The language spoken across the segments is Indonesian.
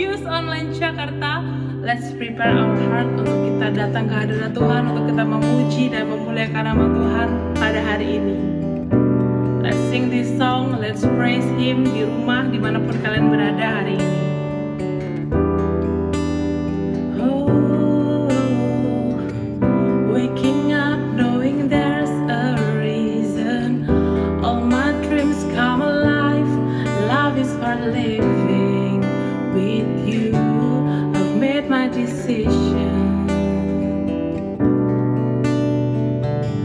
Fuse Online Jakarta. Let's prepare our heart untuk kita datang ke hadirat Tuhan, untuk kita memuji dan memuliakan nama Tuhan pada hari ini. Let's sing this song, let's praise Him di rumah, dimanapun kalian berada hari ini. Waking up knowing there's a reason. All my dreams come alive. Love is for living with you. I've made my decision.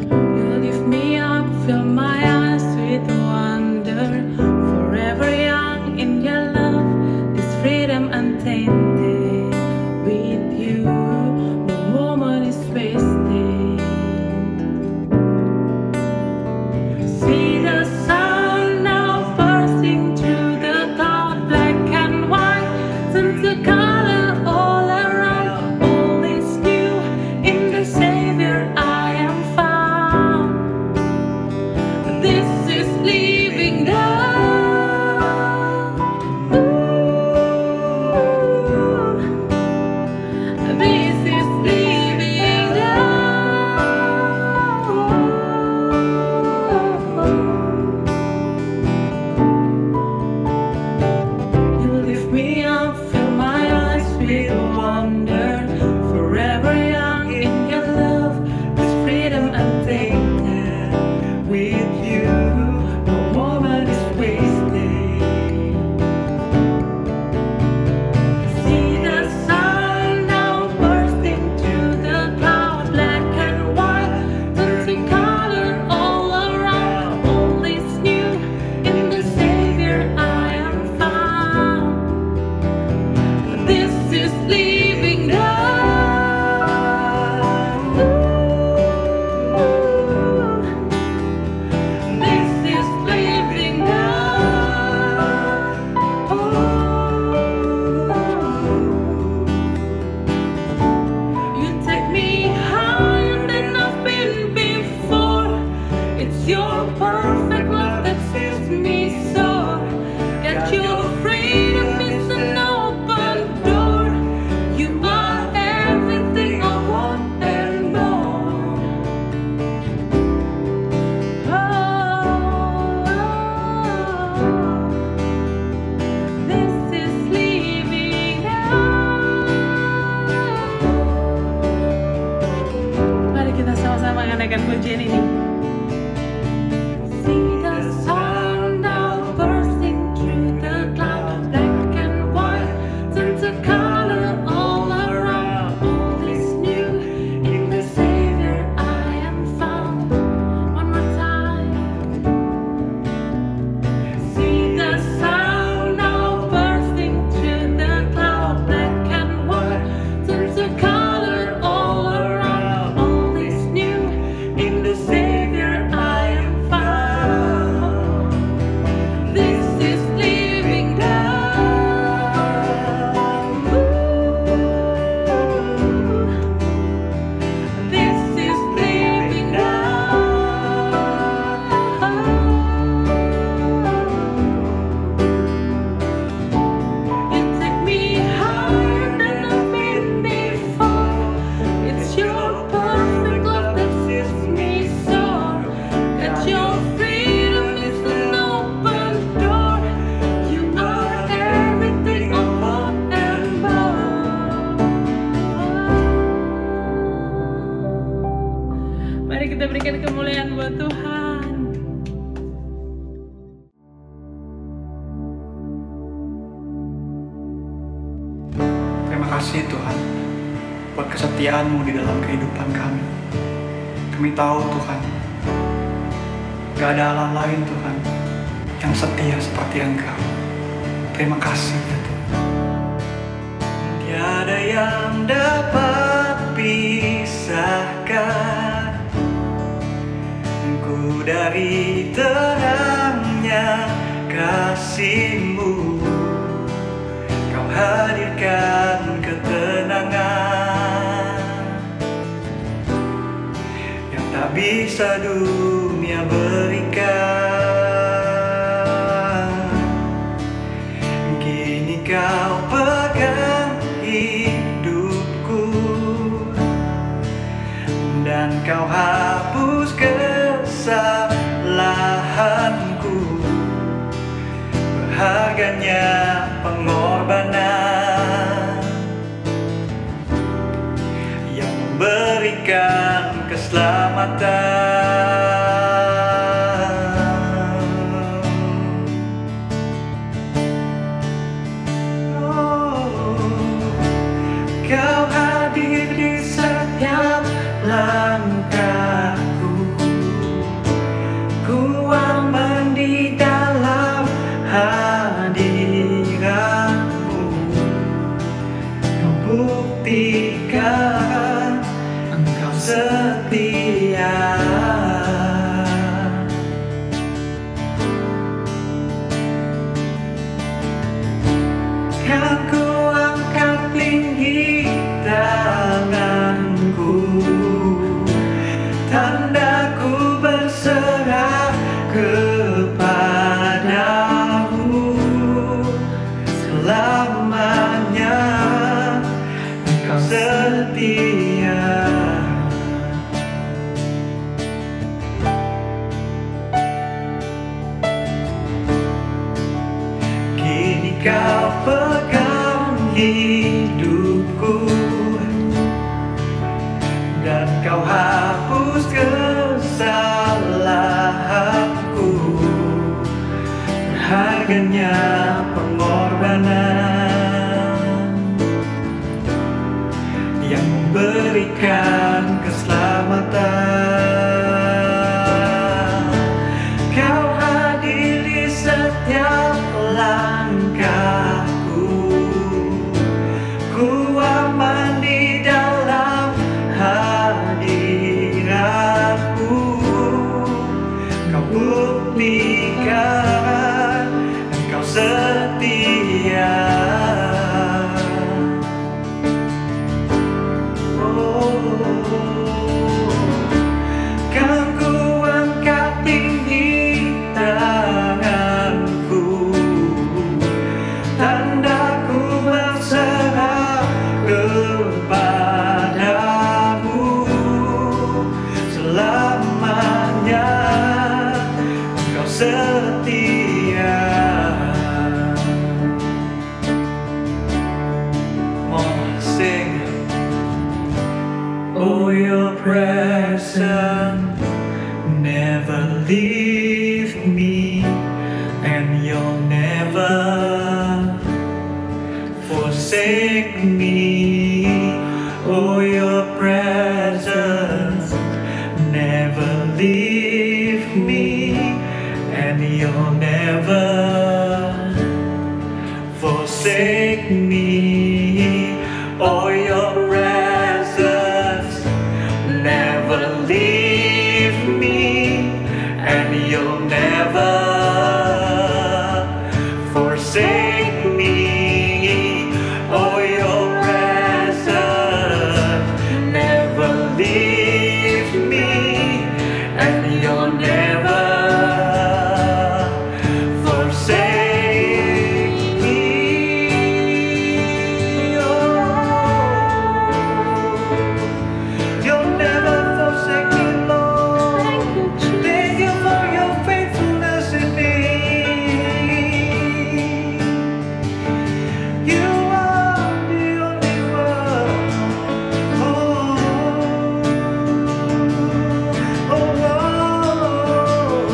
You lift me up, fill my eyes with wonder. Forever young in your love, this freedom untainted. With you, no moment is wasted. See the sun now bursting through the cloud, black and white, turn to color all around. All is new in the Savior I am found. This is living love. This is living love. You lift me up, fill my eyes with wonder. Forever young in your love, this freedom untainted. With you, no moment is wasted. See the sun now bursting through the cloud, black and white, turn to color all around. All is new in the Savior I am found. This is living love. This is living love. You take me higher than I've been before. It's your perfect love that sets me soar. Get your freedom is an open door. You are everything I want and more. This is living love. Mari kita sama-sama mengenaikan pujian ini. See the sun now bursting through the cloud, black and white, turn to color all around. All is new in the Savior I am found. One more time. See the sun now bursting through the cloud, black and white, turn to color all around. All is new in the Savior I am found. This is living love. This is living love. You take me higher than I've been before. It's your perfect love that sets me soar. That your freedom is an open door. You are everything I want and more. Mari kita berikan kemuliaan buat Tuhan. Terima kasih Tuhan buat kesetiaan-Mu di dalam kehidupan kami. Kami tahu Tuhan, gak ada Allah lain Tuhan yang setia seperti Engkau. Terima kasih ya Tuhan. Tiada yang dapat pisahkan ku dari terangnya kasih-Mu. Kau hadirkan ketenangan yang tak bisa dunia berikan. Kini Kau pegang hapus kesalahanku. Berharganya pengorbanan yang memberikan keselamatan. Kau hadir di setiap langkahku. Ku aman di dalam hadiratmu. Kau buktikan Engkau setia. Kan ku angkat tinggi tanganku, tandaku berserah kepadamu. Selamanya Engkau setia. Kini Kau pegang hidupku, dan Kau hapus kesalahanku. Berharganya pengorbanan yang memberikan keselamatan. Kau hadir di setiap langkahku. Ku aman di dalam hadiratmu. Kau buktikan Engkau setia. Kan ku angkat tinggi tanganku, tandaku berserah kepadamu. Selamanya Engkau setia. Sing. Oh, your presence never leave me, and you'll never forsake me. Oh, your presence never leave me, and you'll never forsake me. Oh, your presence never leave me, and you'll never forsake me. Oh, your presence never leave me, and you'll never forsake me. You'll never forsake me, Lord. Thank you for your faithfulness in me. You are the only one. Oh, oh, oh,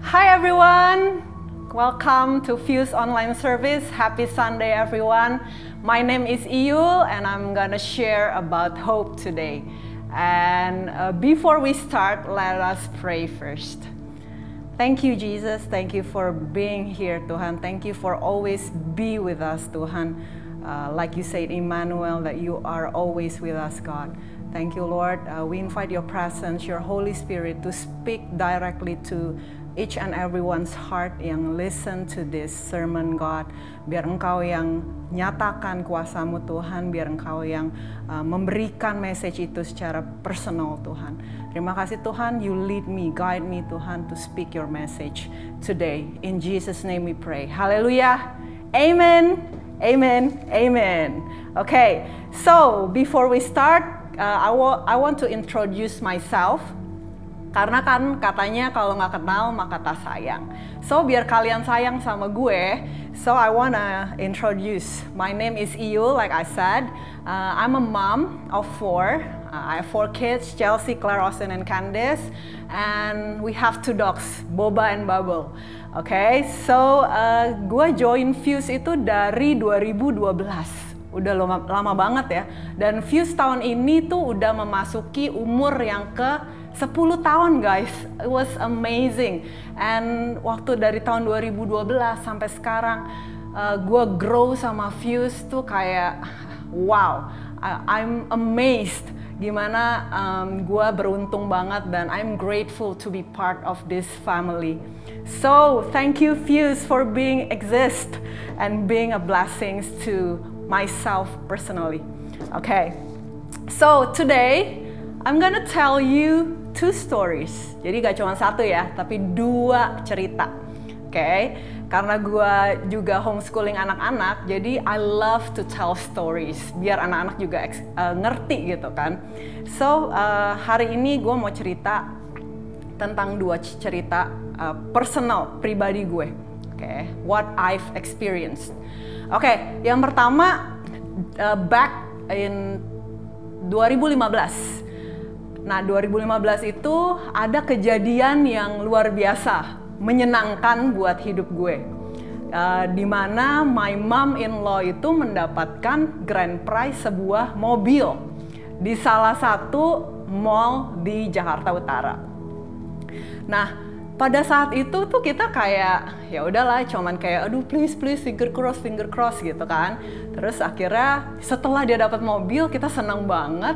Hi everyone, welcome to Fuse Online Service. Happy Sunday everyone. My name is Iyul and I'm gonna share about hope today. And before we start, let us pray first. Thank you Jesus, thank you for being here Tuhan. Thank you for always be with us Tuhan. Like you said Emmanuel, that you are always with us God. Thank you Lord, we invite your presence, your Holy Spirit to speak directly to each and everyone's heart yang listen to this sermon God. Biar Engkau yang nyatakan kuasa-Mu Tuhan, biar Engkau yang memberikan message itu secara personal Tuhan. Terima kasih Tuhan, you lead me, guide me Tuhan to speak your message today. In Jesus name we pray. Hallelujah. Amen. Amen. Amen. Okay, so before we start, I want to introduce myself. Karena kan katanya kalau nggak kenal maka tak sayang. So biar kalian sayang sama gue, so I wanna introduce. My name is Iyul, like I said. I'm a mom of 4. I have 4 kids, Chelsea, Claire, Austin, and Candice. And we have 2 dogs, Boba and Bubble. Okay, so gue join Fuse itu dari 2012. Udah lama banget ya. Dan Fuse tahun ini tuh udah memasuki umur yang ke 10 tahun guys. It was amazing. And waktu dari tahun 2012 sampai sekarang gue grow sama Fuse tuh kayak wow, I'm amazed gimana gue beruntung banget dan I'm grateful to be part of this family. So thank you Fuse for being exist and being a blessings to myself personally. Okay, so today I'm gonna tell you 2 stories. Jadi gak cuma 1 ya, tapi 2 cerita. Okay? Karena gue juga homeschooling anak-anak, jadi I love to tell stories. Biar anak-anak juga ngerti gitu kan. So, hari ini gue mau cerita tentang 2 cerita personal, pribadi gue. Okay? What I've experienced. Okay, yang pertama, back in 2015. Nah, 2015 itu ada kejadian yang luar biasa, menyenangkan buat hidup gue. Di mana my mom-in-law itu mendapatkan grand prize sebuah mobil di salah satu mall di Jakarta Utara. Nah, pada saat itu tuh kita kayak ya udahlah, cuman kayak aduh please finger cross gitu kan. Terus akhirnya setelah dia dapat mobil kita senang banget.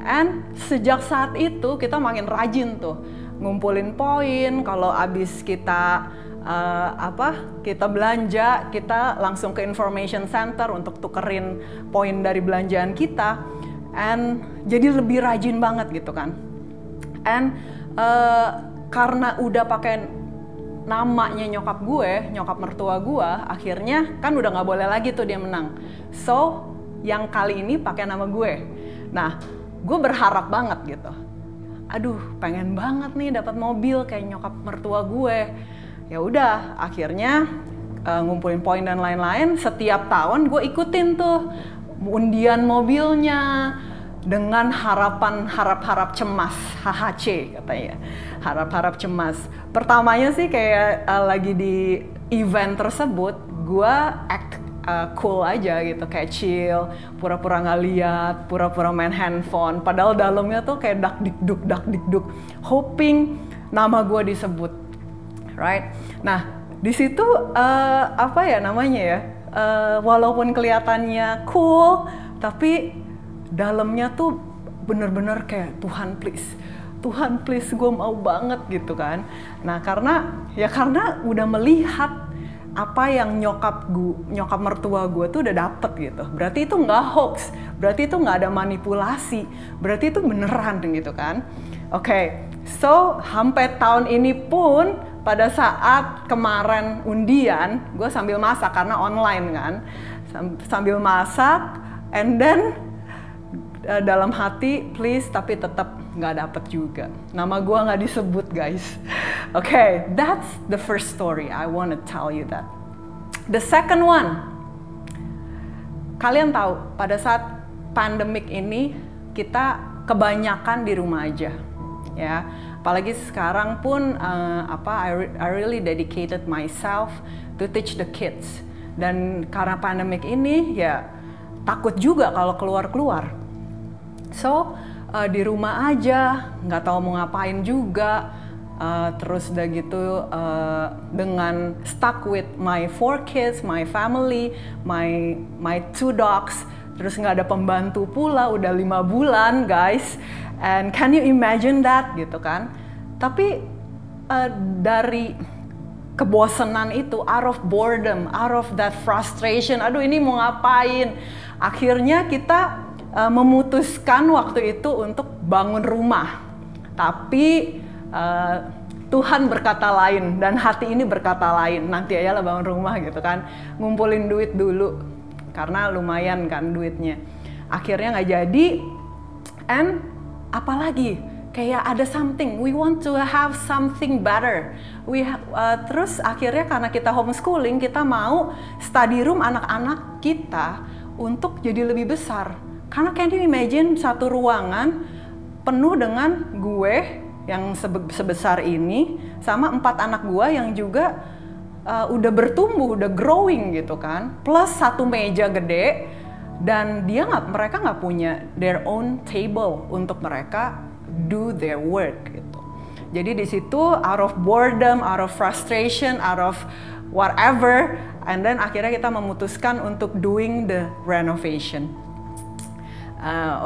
And sejak saat itu kita makin rajin tuh ngumpulin poin. Kalau abis kita kita belanja, kita langsung ke information center untuk tukerin poin dari belanjaan kita. And jadi lebih rajin banget gitu kan. And karena udah pakai namanya nyokap mertua gue, akhirnya kan udah nggak boleh lagi tuh dia menang. So yang kali ini pakai nama gue. Nah, gue berharap banget gitu. Aduh, pengen banget nih dapat mobil kayak nyokap mertua gue. Ya udah, akhirnya ngumpulin poin dan lain-lain. Setiap tahun gue ikutin tuh undian mobilnya dengan harap-harap cemas, HHC katanya. Harap-harap cemas. Pertamanya sih kayak lagi di event tersebut, gue act cool aja gitu, kayak chill, pura-pura nggak lihat, pura-pura main handphone, padahal dalamnya tuh kayak dak dikduk, hoping nama gue disebut, right? Nah di situ apa ya namanya ya, walaupun kelihatannya cool, tapi dalamnya tuh bener-bener kayak Tuhan please gue mau banget gitu kan. Nah karena udah melihat apa yang nyokap mertua gue tuh udah dapet gitu. Berarti itu nggak hoax, berarti itu nggak ada manipulasi, berarti itu beneran gitu kan. Oke, so sampai tahun ini pun pada saat kemarin undian, gue sambil masak karena online kan, sambil masak, and then dalam hati please tapi tetap nggak dapet juga. Nama gue nggak disebut guys. Okay, that's the first story. I want to tell you that. The second one, kalian tahu pada saat pandemik ini kita kebanyakan di rumah aja. ya. Apalagi sekarang pun I really dedicated myself to teach the kids. Dan karena pandemic ini ya takut juga kalau keluar-keluar. So di rumah aja, nggak tahu mau ngapain juga. Terus udah gitu dengan stuck with my 4 kids, my family, my 2 dogs. Terus nggak ada pembantu pula, udah 5 bulan guys. And can you imagine that gitu kan? Tapi dari kebosanan itu, out of boredom, out of that frustration, aduh ini mau ngapain? Akhirnya kita memutuskan waktu itu untuk bangun rumah. Tapi Tuhan berkata lain dan hati ini berkata lain. Nanti aja lah bangun rumah gitu kan. Ngumpulin duit dulu karena lumayan kan duitnya. Akhirnya nggak jadi. And apalagi kayak ada something, we want to have something better. Terus akhirnya karena kita homeschooling, kita mau study room anak-anak kita untuk jadi lebih besar. Karena can you imagine satu ruangan penuh dengan gue yang sebesar ini sama 4 anak gue yang juga udah bertumbuh, udah growing gitu kan. Plus 1 meja gede. Dan mereka nggak punya their own table untuk mereka do their work gitu. Jadi di situ out of boredom, out of frustration, out of whatever, and then akhirnya kita memutuskan untuk doing the renovation.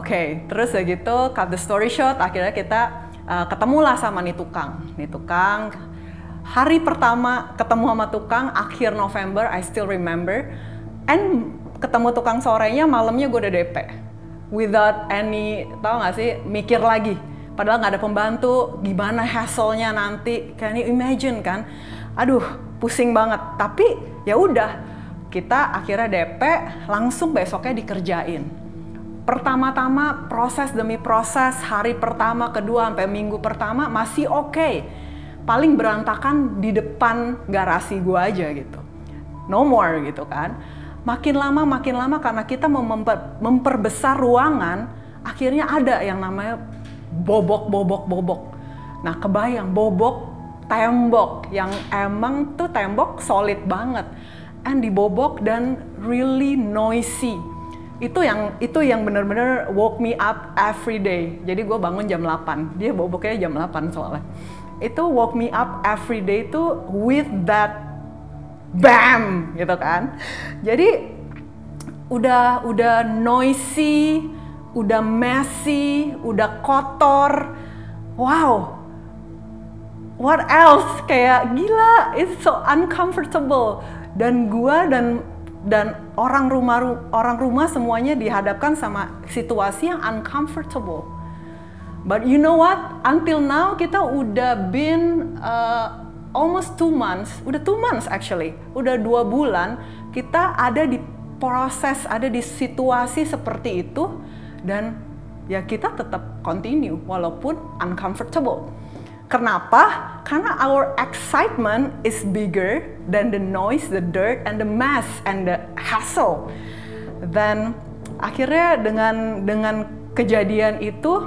Oke, terus gitu cut the story short, akhirnya kita ketemulah sama nih tukang. Hari pertama ketemu sama tukang akhir November, I still remember, and ketemu tukang sorenya, malamnya gue udah DP. Without any, tau gak sih, mikir lagi. Padahal gak ada pembantu, gimana hassle-nya nanti. Can you imagine kan? Aduh, pusing banget. Tapi ya udah, kita akhirnya DP, langsung besoknya dikerjain. Pertama-tama, proses demi proses, hari pertama, kedua, sampai minggu pertama masih oke. Paling berantakan di depan garasi gue aja gitu. No more gitu kan. Makin lama karena kita memperbesar ruangan, akhirnya ada yang namanya bobok. Nah kebayang bobok tembok yang emang tuh tembok solid banget, and dibobok dan really noisy. Itu yang benar-benar woke me up every day. Jadi gue bangun jam 8, dia boboknya jam 8 soalnya. Itu woke me up every day tuh with that bam gitu kan. Jadi udah noisy, udah messy, udah kotor. Wow. What else? Kayak gila, it's so uncomfortable. Dan gua dan orang rumah semuanya dihadapkan sama situasi yang uncomfortable. But you know what? Until now kita udah been almost 2 months, udah 2 months actually, udah 2 bulan kita ada di proses, ada di situasi seperti itu, dan ya kita tetap continue walaupun uncomfortable. Kenapa? Karena our excitement is bigger than the noise, the dirt, and the mess, and the hassle. Dan akhirnya dengan kejadian itu,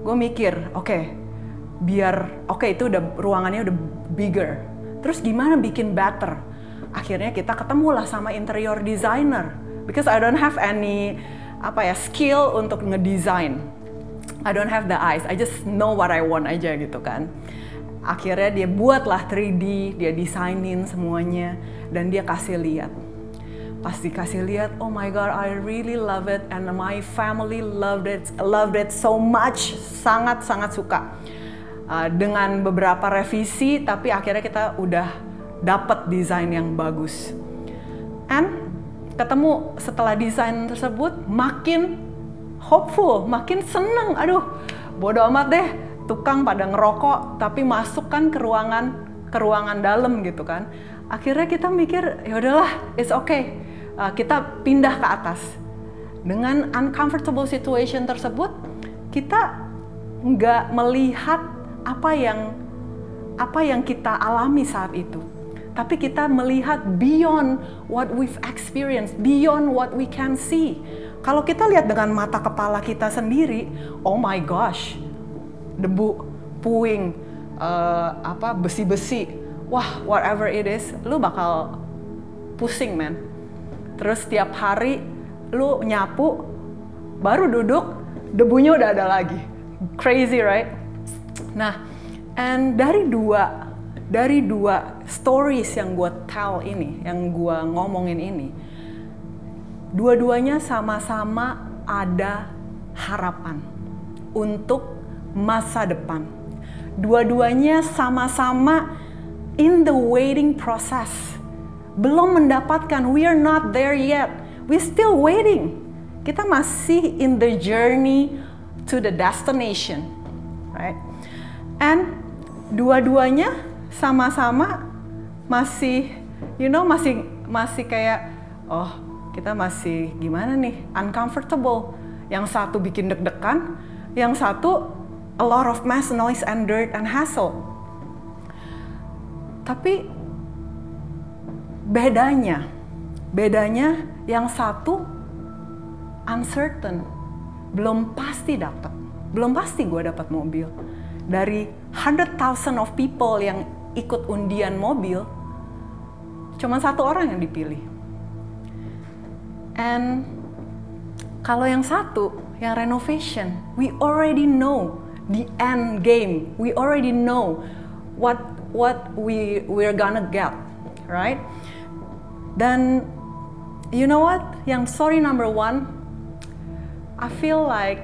gue mikir, oke, itu udah ruangannya udah bigger. Terus gimana bikin better? Akhirnya kita ketemulah sama interior designer, because I don't have any skill untuk ngedesign. I don't have the eyes, I just know what I want aja gitu kan. Akhirnya dia buatlah 3D, dia desainin semuanya, dan dia kasih lihat. Pas dikasih lihat, oh my god, I really love it, and my family loved it so much, sangat suka. Dengan beberapa revisi, tapi akhirnya kita udah dapat desain yang bagus. And ketemu setelah desain tersebut, makin hopeful, makin seneng. Aduh, bodo amat deh, tukang pada ngerokok, tapi masuk kan ke ruangan dalam gitu kan. Akhirnya kita mikir, ya udahlah, it's okay. Kita pindah ke atas. Dengan uncomfortable situation tersebut, kita nggak melihat apa yang kita alami saat itu. Tapi kita melihat beyond what we've experienced, beyond what we can see. Kalau kita lihat dengan mata kepala kita sendiri, oh my gosh, debu puing, besi-besi, wah whatever it is, lu bakal pusing man. Terus tiap hari lu nyapu, baru duduk, debunya udah ada lagi. Crazy right? Nah, and dari dua stories yang gue tell ini, yang gue ngomongin ini, dua-duanya sama-sama ada harapan untuk masa depan. Dua-duanya sama-sama in the waiting process. Belum mendapatkan, we are not there yet. We still waiting. Kita masih in the journey to the destination, right? And dua-duanya sama-sama masih, masih kayak, oh kita masih gimana nih, uncomfortable. Yang satu bikin deg-degan, yang satu a lot of mess, noise, and dirt, and hassle. Tapi bedanya yang satu uncertain, belum pasti gue dapat mobil. Dari 100,000 of people yang ikut undian mobil, cuma satu orang yang dipilih. And kalau yang satu, yang renovation, we already know the end game. We already know what we're gonna get, right? Dan you know what? Yang story number 1, I feel like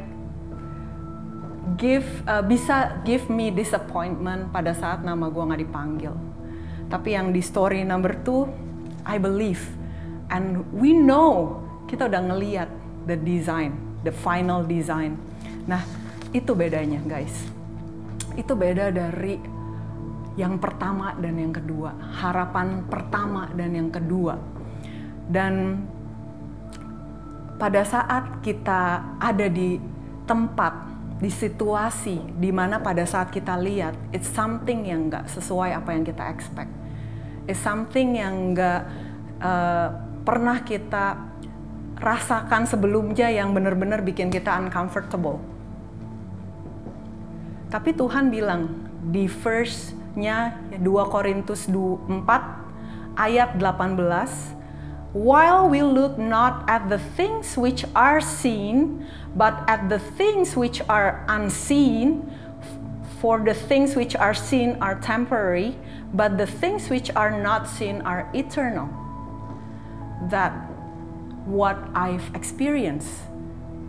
bisa give me disappointment pada saat nama gue nggak dipanggil. Tapi yang di story number 2, I believe and we know, kita udah ngeliat the design, the final design. Nah, itu bedanya guys. Itu beda dari yang pertama dan yang kedua. Harapan pertama dan yang kedua. Dan pada saat kita ada di tempat, di situasi di mana pada saat kita lihat, it's something yang nggak sesuai apa yang kita expect. It's something yang nggak pernah kita rasakan sebelumnya, yang benar-benar bikin kita uncomfortable. Tapi Tuhan bilang di verse-nya 2 Korintus 4 ayat 18, while we look not at the things which are seen, but at the things which are unseen, for the things which are seen are temporary, but the things which are not seen are eternal. That what I've experienced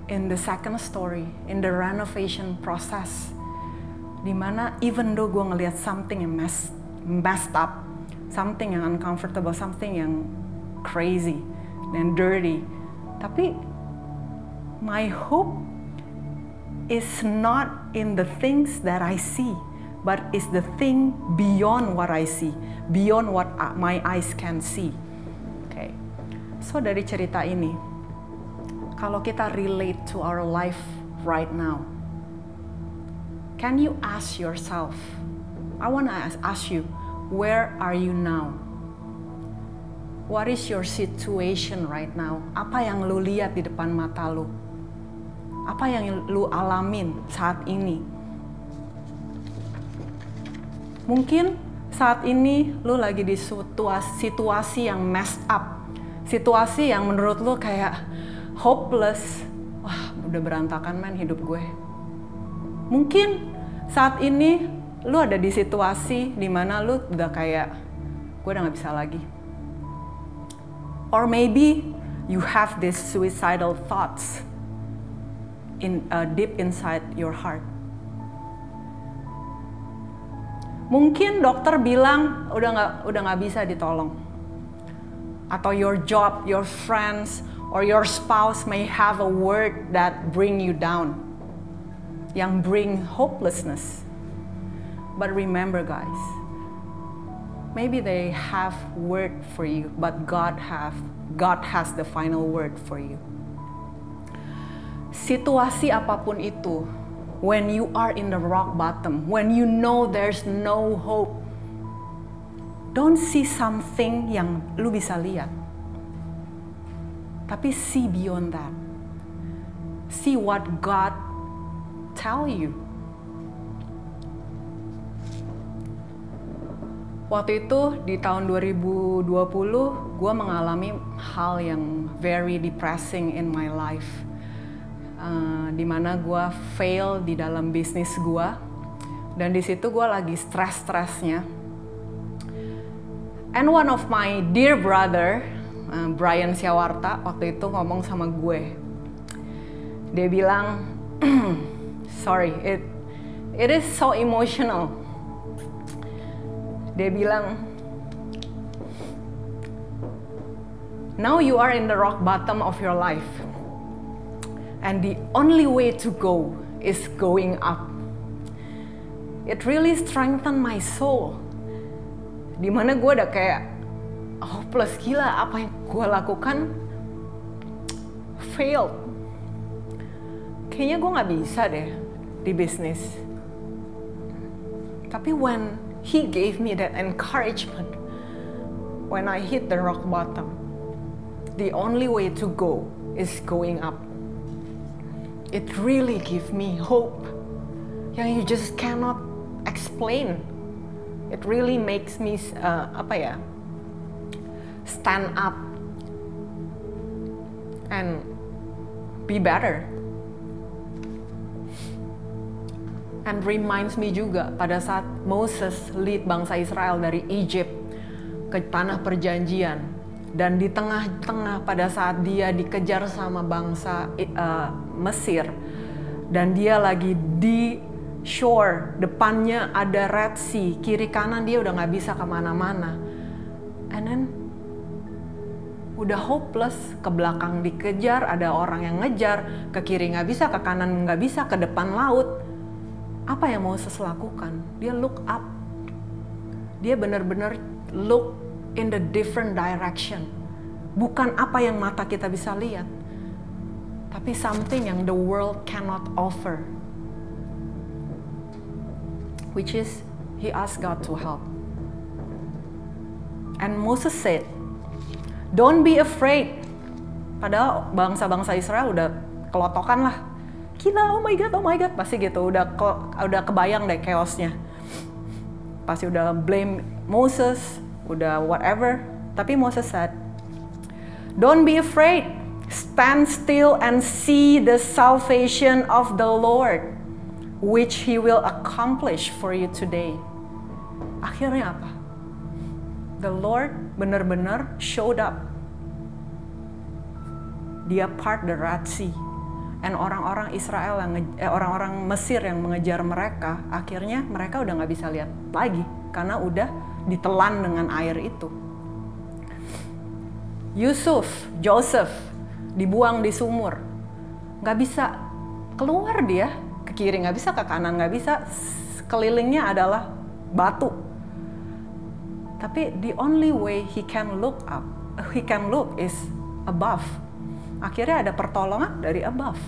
in the second story, in the renovation process, dimana even though gue ngelihat something yang messed up, something yang uncomfortable, something yang crazy and dirty, tapi my hope is not in the things that I see, but is the thing beyond what I see, beyond what my eyes can see. Okay. So dari cerita ini, kalau kita relate to our life right now, can you ask yourself, I want to ask you, where are you now? What is your situation right now? Apa yang lu lihat di depan mata lu? Apa yang lu alamin saat ini? Mungkin saat ini lu lagi di situasi yang messed up. Situasi yang menurut lu kayak hopeless. Wah, udah berantakan man hidup gue. Mungkin saat ini lu ada di situasi dimana lu udah kayak, gue udah gak bisa lagi. Or maybe you have these suicidal thoughts deep inside your heart. Mungkin dokter bilang udah nggak bisa ditolong. Atau your job, your friends, or your spouse may have a word that bring you down, yang bring hopelessness. But remember guys, maybe they have word for you, but God has the final word for you. Situasi apapun itu, when you are in the rock bottom, when you know there's no hope, don't see something yang lu bisa lihat. Tapi see beyond that. See what God tell you. Waktu itu di tahun 2020 gue mengalami hal yang very depressing in my life. Dimana gue fail di dalam bisnis gue. Dan di situ gue lagi stres-stresnya. And one of my dear brother, Brian Siawarta, waktu itu ngomong sama gue. Dia bilang, sorry, it is so emotional. Dia bilang, now you are in the rock bottom of your life. And the only way to go is going up. It really strengthened my soul. Dimana gue udah kayak hopeless, gila apa yang gue lakukan failed. Kayaknya gue gak bisa deh di bisnis. Tapi when he gave me that encouragement, when I hit the rock bottom, the only way to go is going up. It really gave me hope yang you just cannot explain. It really makes me stand up and be better. And reminds me juga pada saat Moses lead bangsa Israel dari Egypt ke tanah perjanjian, dan di tengah-tengah pada saat dia dikejar sama bangsa Mesir, dan dia lagi di shore, depannya ada Red Sea, kiri kanan dia udah nggak bisa kemana-mana, and then udah hopeless, ke belakang dikejar, ada orang yang ngejar, ke kiri nggak bisa, ke kanan nggak bisa, ke depan laut. Apa yang Moses lakukan? Dia look up. Dia benar-benar look in the different direction. Bukan apa yang mata kita bisa lihat, tapi something yang the world cannot offer. Which is, he asked God to help. And Moses said, don't be afraid. Padahal bangsa-bangsa Israel udah kelotokan lah. Gila, oh my god, pasti gitu. Udah kebayang deh chaosnya. Pasti udah blame Moses, udah whatever. Tapi Moses said, don't be afraid. Stand still and see the salvation of the Lord, which He will accomplish for you today. Akhirnya apa? The Lord benar-benar showed up. Dia part the Red Sea. And orang-orang Israel, orang-orang Mesir yang mengejar mereka, akhirnya mereka udah nggak bisa lihat lagi karena udah ditelan dengan air itu. Joseph dibuang di sumur, nggak bisa keluar dia, ke kiri nggak bisa, ke kanan nggak bisa, kelilingnya adalah batu. Tapi the only way he can look is above. Akhirnya ada pertolongan dari above.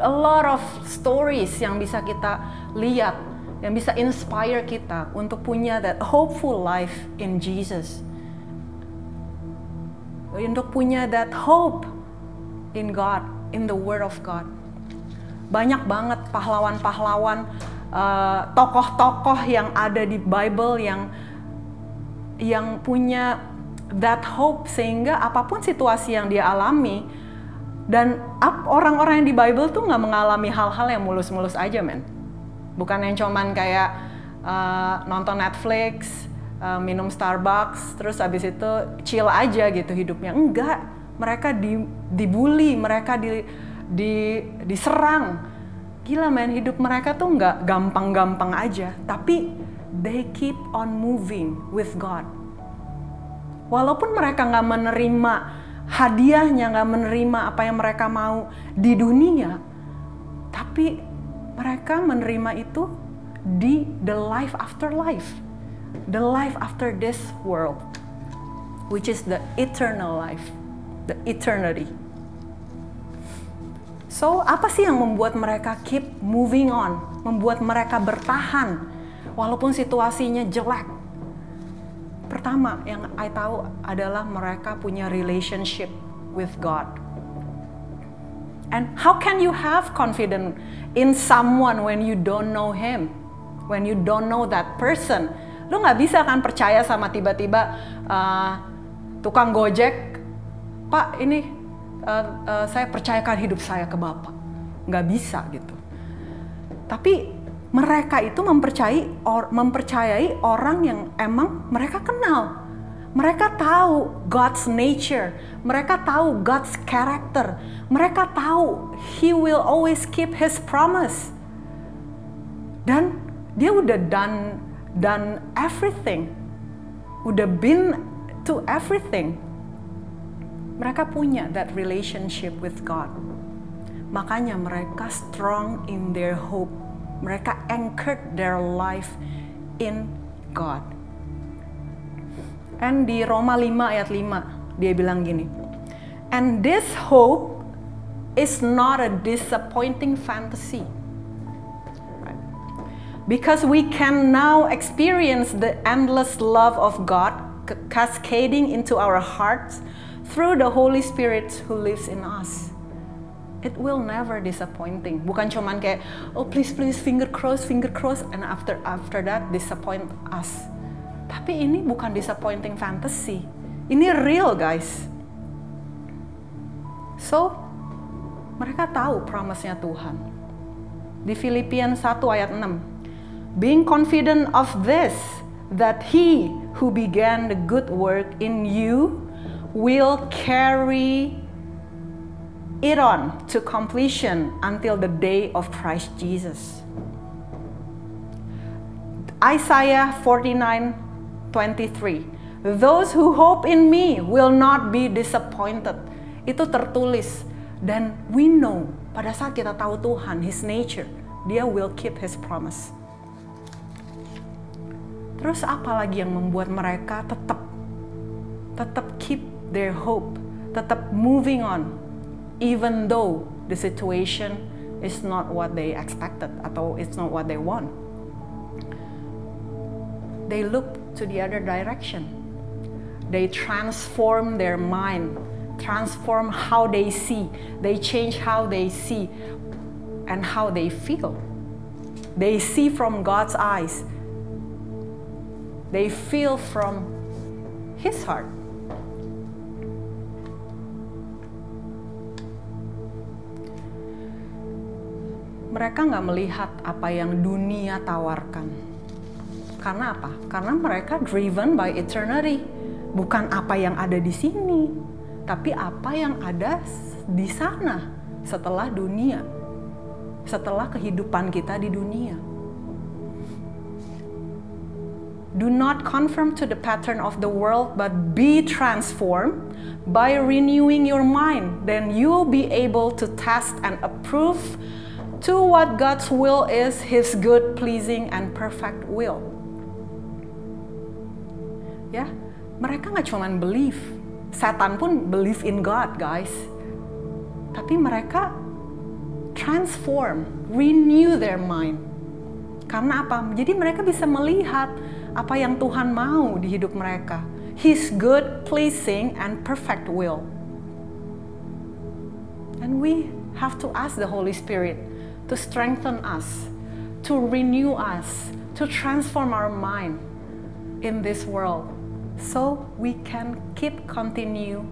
A lot of stories yang bisa kita lihat, yang bisa inspire kita untuk punya that hopeful life in Jesus. Untuk punya that hope in God, in the Word of God. Banyak banget pahlawan-pahlawan, tokoh-tokoh yang ada di Bible yang punya that hope, sehingga apapun situasi yang dia alami, dan orang-orang yang di Bible tuh nggak mengalami hal-hal yang mulus-mulus aja, men. Bukan yang cuman kayak nonton Netflix, minum Starbucks, terus abis itu chill aja gitu hidupnya. Enggak, mereka dibully, mereka diserang. Gila, men, hidup mereka tuh nggak gampang-gampang aja, tapi they keep on moving with God. Walaupun mereka nggak menerima hadiahnya, nggak menerima apa yang mereka mau di dunia, tapi mereka menerima itu di the life after life, the life after this world, which is the eternal life, the eternity. So, apa sih yang membuat mereka keep moving on, membuat mereka bertahan walaupun situasinya jelek? Pertama yang I tahu adalah mereka punya relationship with God. And how can you have confidence in someone when you don't know him? When you don't know that person? Lu nggak bisa kan percaya sama tiba-tiba tukang Gojek, Pak ini saya percayakan hidup saya ke Bapak. Nggak bisa gitu. Tapi mereka itu mempercayai orang yang emang mereka kenal. Mereka tahu God's nature. Mereka tahu God's character. Mereka tahu He will always keep His promise. Dan dia udah done everything. Udah been to everything. Mereka punya that relationship with God. Makanya mereka strong in their hope. Mereka anchored their life in God. And di Roma 5 ayat 5, dia bilang gini, and this hope is not a disappointing fantasy. Right? Because we can now experience the endless love of God cascading into our hearts through the Holy Spirit who lives in us. It will never disappointing. Bukan cuman kayak, oh please finger cross, and after that disappoint us. Tapi ini bukan disappointing fantasy. Ini real, guys. So, mereka tahu promise-nya Tuhan. Di Filipian 1 ayat 6. Being confident of this, that He who began the good work in you will carry it on to completion until the day of Christ Jesus. Isaiah 49:23. Those who hope in me will not be disappointed. Itu tertulis, dan we know pada saat kita tahu Tuhan, His nature, Dia will keep His promise. Terus apa lagi yang membuat mereka tetap keep their hope, tetap moving on, even though the situation is not what they expected atau it's not what they want. They look to the other direction. They transform their mind, transform how they see. They change how they see and how they feel. They see from God's eyes. They feel from His heart. Mereka nggak melihat apa yang dunia tawarkan. Karena apa? Karena mereka driven by eternity. Bukan apa yang ada di sini, tapi apa yang ada di sana setelah dunia. Setelah kehidupan kita di dunia. Do not conform to the pattern of the world, but be transformed by renewing your mind. Then you will be able to test and approve to what God's will is, His good, pleasing, and perfect will. Ya, mereka nggak cuma believe. Setan pun believe in God, guys. Tapi mereka transform, renew their mind. Karena apa? Jadi mereka bisa melihat apa yang Tuhan mau di hidup mereka. His good, pleasing, and perfect will. And we have to ask the Holy Spirit to strengthen us, to renew us, to transform our mind in this world, so we can continue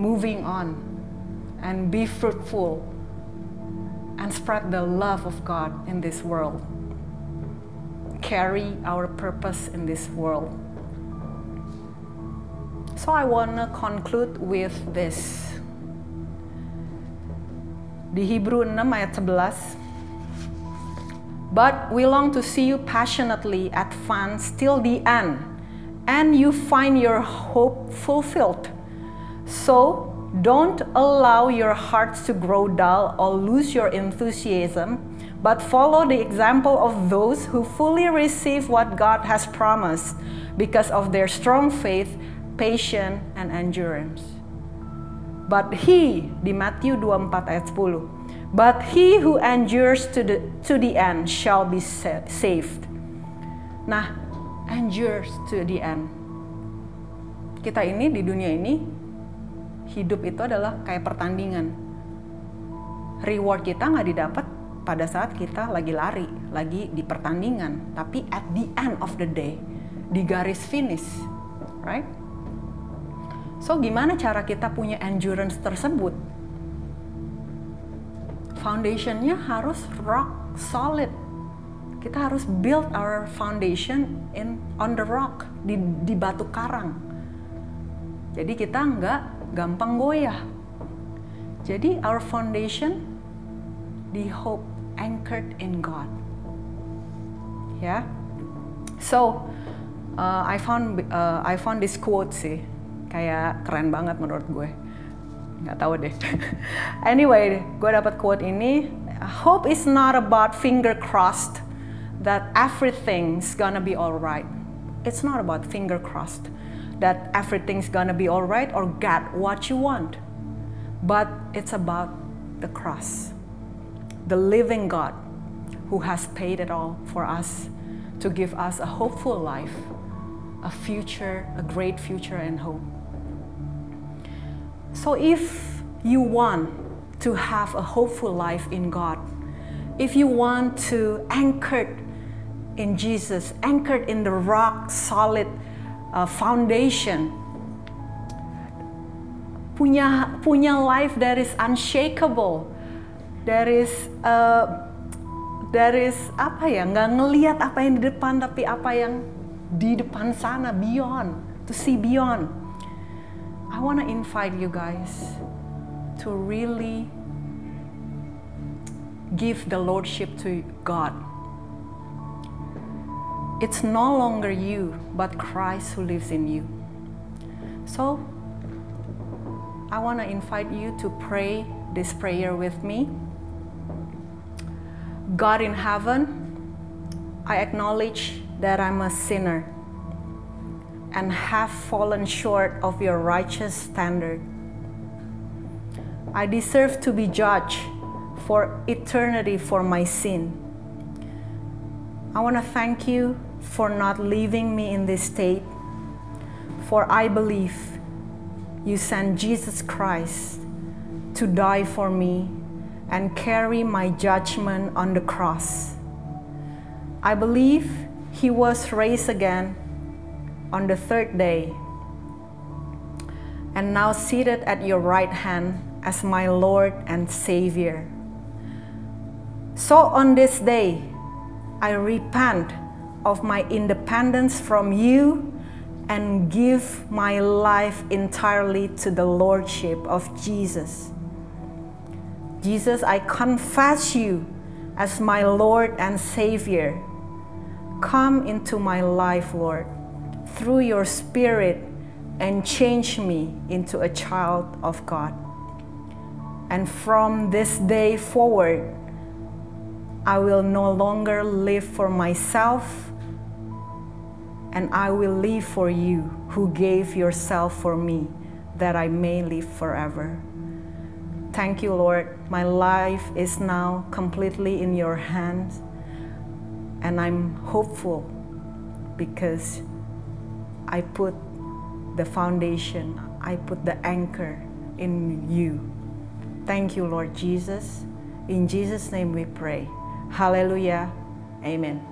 moving on and be fruitful and spread the love of God in this world. Carry our purpose in this world. So I want to conclude with this. Di Hebrew 6 ayat 11. But we long to see you passionately advance till the end, and you find your hope fulfilled. So don't allow your hearts to grow dull or lose your enthusiasm, but follow the example of those who fully receive what God has promised because of their strong faith, patience, and endurance. But he, di Matthew 24 ayat 10, but he who endures to the end shall be saved. Nah, endures to the end. Kita ini di dunia ini, hidup itu adalah kayak pertandingan. Reward kita nggak didapat pada saat kita lagi lari, lagi di pertandingan. Tapi at the end of the day, di garis finish, right? So gimana cara kita punya endurance tersebut? Foundationnya harus rock solid. Kita harus build our foundation on the rock, di batu karang. Jadi kita nggak gampang goyah. Jadi our foundation di hope, anchored in God. Ya, so I found this quote sih, kayak keren banget menurut gue. Nggak tahu deh. Anyway, gue dapat quote ini. Hope is not about finger crossed that everything's gonna be alright. It's not about finger crossed that everything's gonna be alright or get what you want. But it's about the cross. The living God who has paid it all for us to give us a hopeful life, a future, a great future and hope. So if you want to have a hopeful life in God, if you want to anchor in Jesus, anchored in the rock solid foundation, punya life that is unshakable, there is apa ya, nggak ngelihat apa yang di depan, tapi apa yang di depan sana, beyond, to see beyond. I want to invite you guys to really give the lordship to God. It's no longer you, but Christ who lives in you. So, I want to invite you to pray this prayer with me. God in heaven, I acknowledge that I'm a sinner and have fallen short of your righteous standard. I deserve to be judged for eternity for my sin. I want to thank you for not leaving me in this state, for I believe you sent Jesus Christ to die for me and carry my judgment on the cross. I believe he was raised again on the third day and now seated at your right hand as my Lord and Savior. So on this day, I repent of my independence from you and give my life entirely to the Lordship of Jesus. Jesus, I confess you as my Lord and Savior. Come into my life, Lord, through your Spirit and change me into a child of God. And from this day forward, I will no longer live for myself, and I will live for you who gave yourself for me, that I may live forever. Thank you, Lord. My life is now completely in your hands, and I'm hopeful because I put the foundation, I put the anchor in you. Thank you, Lord Jesus. In Jesus' name we pray. Hallelujah. Amen.